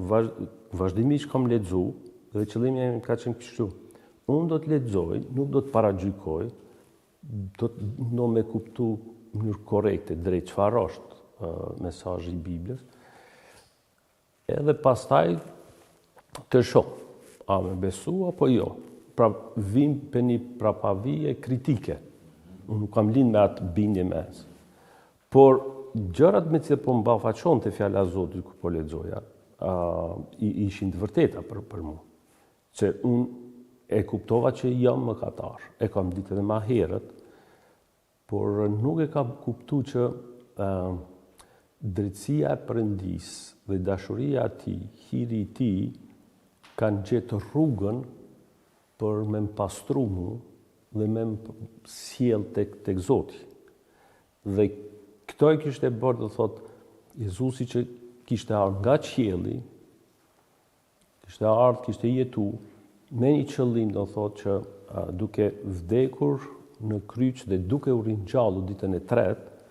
vazhdimisht kam lexu dhe qëllimi im ka qenë kështu. Unë do të lexoj, nuk do të paragjykoj, do të do me kuptu në mënyrë korrekte drejt çfarë është mesazhi i Biblës. Edhe pastaj të shoh, a me besu apo jo. Pra vim për një prapavije kritike. Unë nuk kam lind me atë bindje mes. Por gjërat me që po mbafaqon të fjala e Zotit ku po lexoja, ishin të vërteta për mua. Se unë e kuptova që jam mëkatar. E kam ditë edhe më herët, por nuk e kam kuptuar që drejtësia e Perëndis dhe dashuria e tij, hiri i tij kanë gjetë rrugën për me më pastru mu dhe me më sjell tek Zoti. Dhe këto e kishte bërë, do thot, Jezusi që kishte ardhur nga qielli, kishte jetu me një qëllim, do thot, që duke vdekur në kryq dhe duke u ringjallur ditën e tretë,